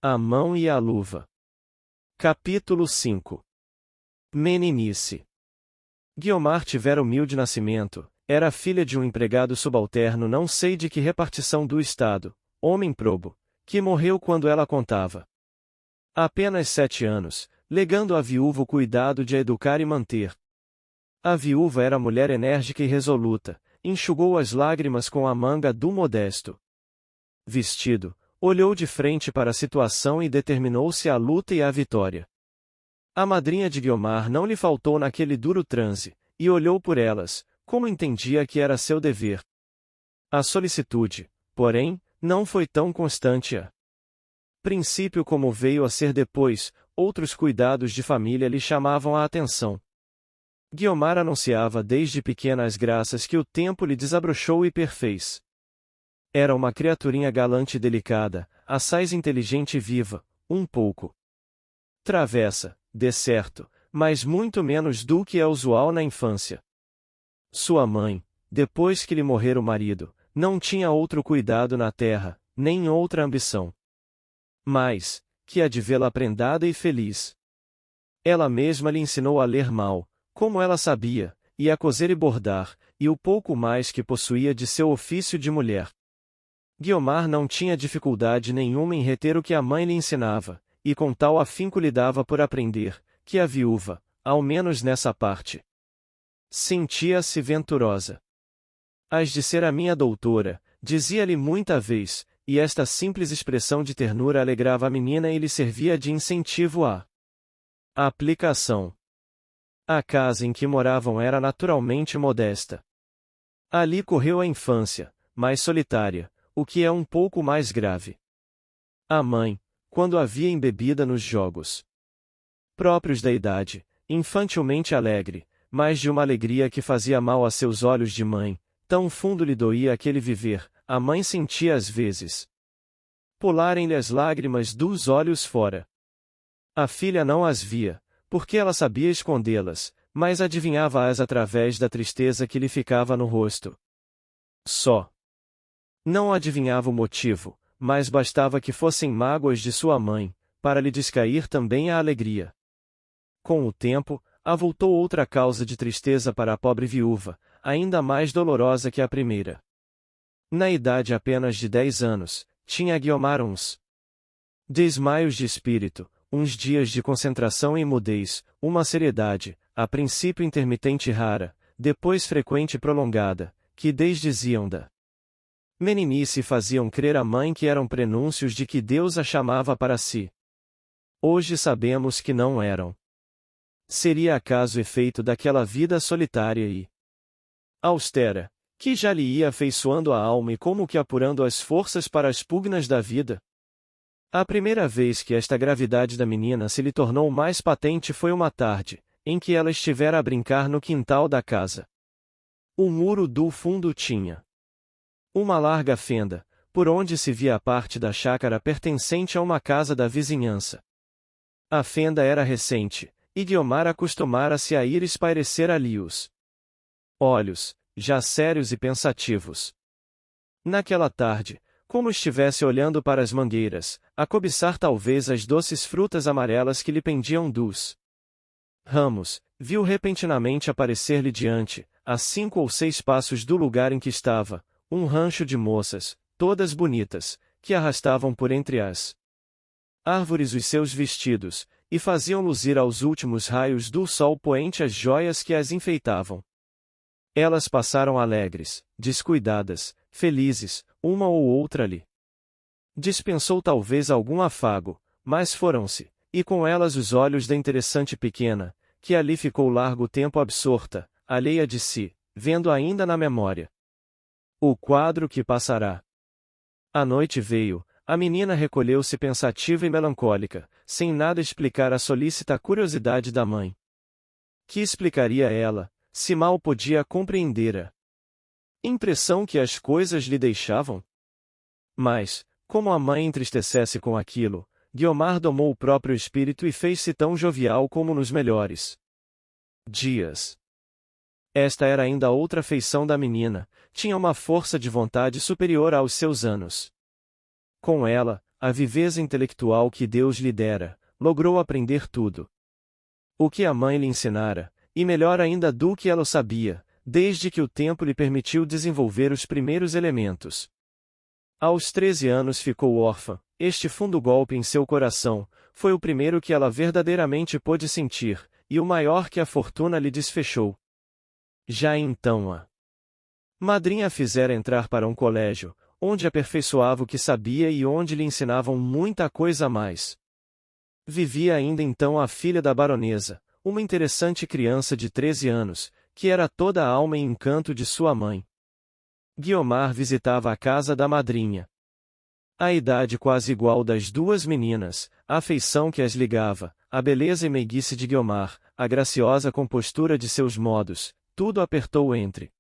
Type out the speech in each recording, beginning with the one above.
A mão e a luva. Capítulo 5. Meninice. Guiomar tivera humilde nascimento, era filha de um empregado subalterno não sei de que repartição do estado, homem probo, que morreu quando ela contava apenas 7 anos, legando à viúva o cuidado de a educar e manter. A viúva era mulher enérgica e resoluta, enxugou as lágrimas com a manga do modesto vestido, olhou de frente para a situação e determinou-se à luta e à vitória. A madrinha de Guiomar não lhe faltou naquele duro transe, e olhou por elas, como entendia que era seu dever. A solicitude, porém, não foi tão constante a princípio como veio a ser depois, outros cuidados de família lhe chamavam a atenção. Guiomar anunciava desde pequena as graças que o tempo lhe desabrochou e perfez. Era uma criaturinha galante e delicada, assaz inteligente e viva, um pouco travessa, de certo, mas muito menos do que é usual na infância. Sua mãe, depois que lhe morrera o marido, não tinha outro cuidado na terra, nem outra ambição. Mas, que a de vê-la prendada e feliz. Ela mesma lhe ensinou a ler mal, como ela sabia, e a coser e bordar, e o pouco mais que possuía de seu ofício de mulher. Guiomar não tinha dificuldade nenhuma em reter o que a mãe lhe ensinava, e com tal afinco lhe dava por aprender, que a viúva, ao menos nessa parte, sentia-se venturosa. Hás de ser a minha doutora, dizia-lhe muita vez, e esta simples expressão de ternura alegrava a menina e lhe servia de incentivo à aplicação. A casa em que moravam era naturalmente modesta. Ali correu a infância, mais solitária, o que é um pouco mais grave. A mãe, quando a via embebida nos jogos próprios da idade, infantilmente alegre, mas de uma alegria que fazia mal a seus olhos de mãe, tão fundo lhe doía aquele viver, a mãe sentia às vezes pularem-lhe as lágrimas dos olhos fora. A filha não as via, porque ela sabia escondê-las, mas adivinhava-as através da tristeza que lhe ficava no rosto. Só não adivinhava o motivo, mas bastava que fossem mágoas de sua mãe, para lhe descair também a alegria. Com o tempo, avultou outra causa de tristeza para a pobre viúva, ainda mais dolorosa que a primeira. Na idade apenas de 10 anos, tinha Guiomar uns desmaios de espírito, uns dias de concentração e mudez, uma seriedade, a princípio intermitente e rara, depois frequente e prolongada, que desdiziam da meninice faziam crer à mãe que eram prenúncios de que Deus a chamava para si. Hoje sabemos que não eram. Seria acaso efeito daquela vida solitária e austera, que já lhe ia afeiçoando a alma e como que apurando as forças para as pugnas da vida? A primeira vez que esta gravidade da menina se lhe tornou mais patente foi uma tarde, em que ela estivera a brincar no quintal da casa. O muro do fundo tinha uma larga fenda, por onde se via a parte da chácara pertencente a uma casa da vizinhança. A fenda era recente, e Guiomar acostumara-se a ir espairecer ali os olhos, já sérios e pensativos. Naquela tarde, como estivesse olhando para as mangueiras, a cobiçar talvez as doces frutas amarelas que lhe pendiam dos ramos, viu repentinamente aparecer-lhe diante, a 5 ou 6 passos do lugar em que estava, um rancho de moças, todas bonitas, que arrastavam por entre as árvores os seus vestidos, e faziam luzir aos últimos raios do sol poente as joias que as enfeitavam. Elas passaram alegres, descuidadas, felizes, uma ou outra ali. Dispensou talvez algum afago, mas foram-se, e com elas os olhos da interessante pequena, que ali ficou largo tempo absorta, alheia de si, vendo ainda na memória o quadro que passará. A noite veio, a menina recolheu-se pensativa e melancólica, sem nada explicar à solícita curiosidade da mãe. Que explicaria ela, se mal podia compreender a impressão que as coisas lhe deixavam? Mas, como a mãe entristecesse com aquilo, Guiomar domou o próprio espírito e fez-se tão jovial como nos melhores dias. Esta era ainda outra feição da menina, tinha uma força de vontade superior aos seus anos. Com ela, a viveza intelectual que Deus lhe dera, logrou aprender tudo o que a mãe lhe ensinara, e melhor ainda do que ela o sabia, desde que o tempo lhe permitiu desenvolver os primeiros elementos. Aos 13 anos ficou órfã. Este fundo golpe em seu coração foi o primeiro que ela verdadeiramente pôde sentir, e o maior que a fortuna lhe desfechou. Já então a madrinha a fizera entrar para um colégio, onde aperfeiçoava o que sabia e onde lhe ensinavam muita coisa a mais. Vivia ainda então a filha da baronesa, uma interessante criança de 13 anos, que era toda a alma e encanto de sua mãe. Guiomar visitava a casa da madrinha. A idade quase igual das duas meninas, a afeição que as ligava, a beleza e meiguice de Guiomar, a graciosa compostura de seus modos, tudo apertou entre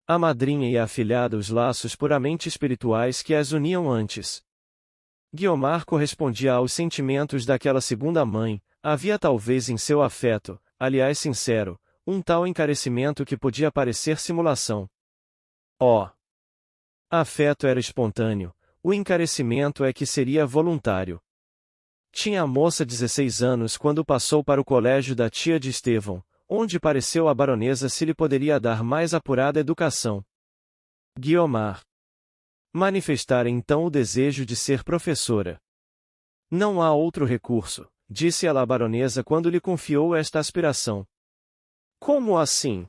a madrinha e a afilhada os laços puramente espirituais que as uniam antes. Guiomar correspondia aos sentimentos daquela segunda mãe, havia talvez em seu afeto, aliás sincero, um tal encarecimento que podia parecer simulação. Afeto era espontâneo, o encarecimento é que seria voluntário. Tinha a moça 16 anos quando passou para o colégio da tia de Estevão, onde pareceu à baronesa se lhe poderia dar mais apurada educação. Guiomar manifestara então o desejo de ser professora. Não há outro recurso, disse ela à baronesa quando lhe confiou esta aspiração. Como assim?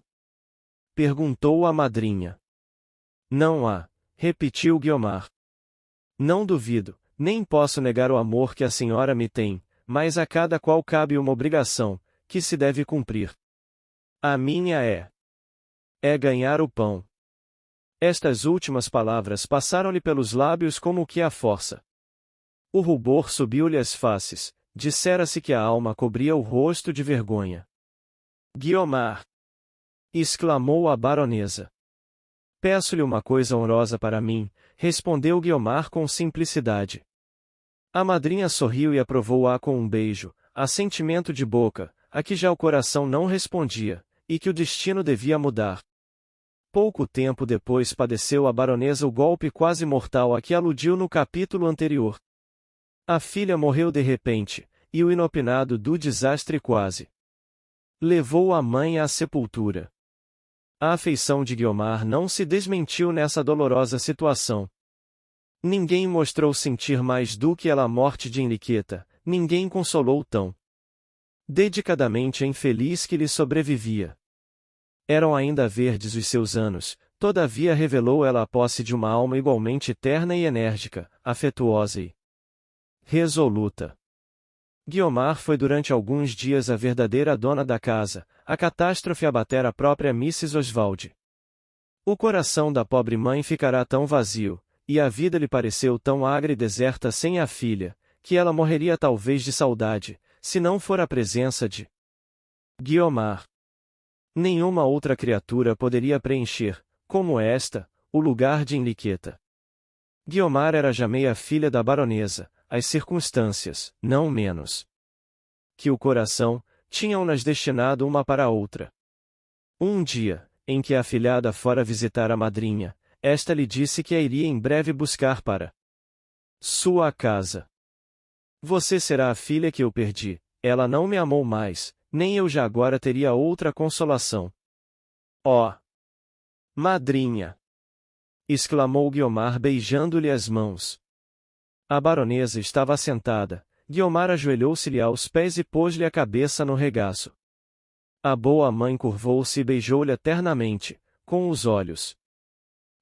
Perguntou a madrinha. Não há, repetiu Guiomar. Não duvido, nem posso negar o amor que a senhora me tem, mas a cada qual cabe uma obrigação, que se deve cumprir. A minha é ganhar o pão. Estas últimas palavras passaram-lhe pelos lábios como que a força. O rubor subiu-lhe às faces, dissera-se que a alma cobria o rosto de vergonha. Guiomar! Exclamou a baronesa. Peço-lhe uma coisa honrosa para mim, respondeu Guiomar com simplicidade. A madrinha sorriu e aprovou-a com um beijo, assentimento de boca, a que já o coração não respondia, e que o destino devia mudar. Pouco tempo depois padeceu a baronesa o golpe quase mortal a que aludiu no capítulo anterior. A filha morreu de repente, e o inopinado do desastre quase levou a mãe à sepultura. A afeição de Guiomar não se desmentiu nessa dolorosa situação. Ninguém mostrou sentir mais do que ela a morte de Henriqueta, ninguém consolou tão dedicadamente a infeliz que lhe sobrevivia. Eram ainda verdes os seus anos, todavia revelou ela a posse de uma alma igualmente terna e enérgica, afetuosa e resoluta. Guiomar foi durante alguns dias a verdadeira dona da casa, a catástrofe abatera a própria Mrs. Oswald. O coração da pobre mãe ficará tão vazio, e a vida lhe pareceu tão agra e deserta sem a filha, que ela morreria talvez de saudade, se não for a presença de Guiomar. Nenhuma outra criatura poderia preencher, como esta, o lugar de Henriqueta. Guiomar era já meia filha da baronesa, as circunstâncias, não menos que o coração, tinham-nas destinado uma para a outra. Um dia, em que a afilhada fora visitar a madrinha, esta lhe disse que a iria em breve buscar para sua casa. Você será a filha que eu perdi, ela não me amou mais, nem eu já agora teria outra consolação. Madrinha! Exclamou Guiomar beijando-lhe as mãos. A baronesa estava assentada, Guiomar ajoelhou-se-lhe aos pés e pôs-lhe a cabeça no regaço. A boa mãe curvou-se e beijou-lhe ternamente, com os olhos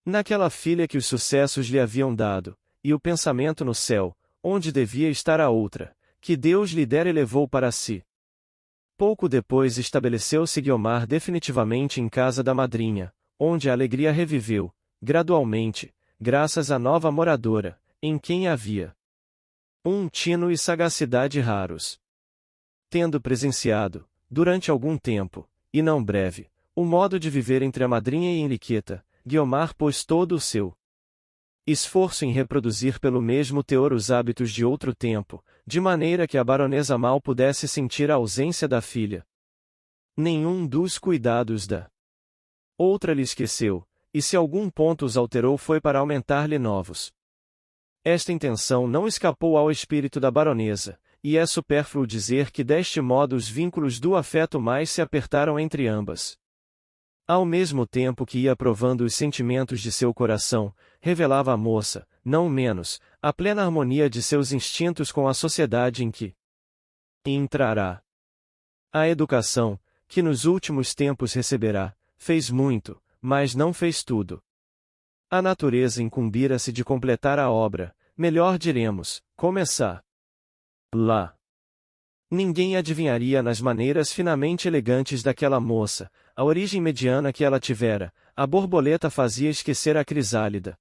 naquela filha que os sucessos lhe haviam dado, e o pensamento no céu, onde devia estar a outra, que Deus lhe dera e levou para si. Pouco depois estabeleceu-se Guiomar definitivamente em casa da madrinha, onde a alegria reviveu, gradualmente, graças à nova moradora, em quem havia um tino e sagacidade raros. Tendo presenciado, durante algum tempo, e não breve, o modo de viver entre a madrinha e Henriqueta, Guiomar pôs todo o seu esforço em reproduzir pelo mesmo teor os hábitos de outro tempo, de maneira que a baronesa mal pudesse sentir a ausência da filha. Nenhum dos cuidados da outra lhe esqueceu, e se algum ponto os alterou foi para aumentar-lhe novos. Esta intenção não escapou ao espírito da baronesa, e é supérfluo dizer que deste modo os vínculos do afeto mais se apertaram entre ambas. Ao mesmo tempo que ia provando os sentimentos de seu coração, revelava a moça, não menos, a plena harmonia de seus instintos com a sociedade em que entrará. A educação, que nos últimos tempos receberá, fez muito, mas não fez tudo. A natureza incumbira-se de completar a obra, melhor diremos, começar lá. Ninguém adivinharia nas maneiras finamente elegantes daquela moça, a origem mediana que ela tivera. A borboleta fazia esquecer a crisálida.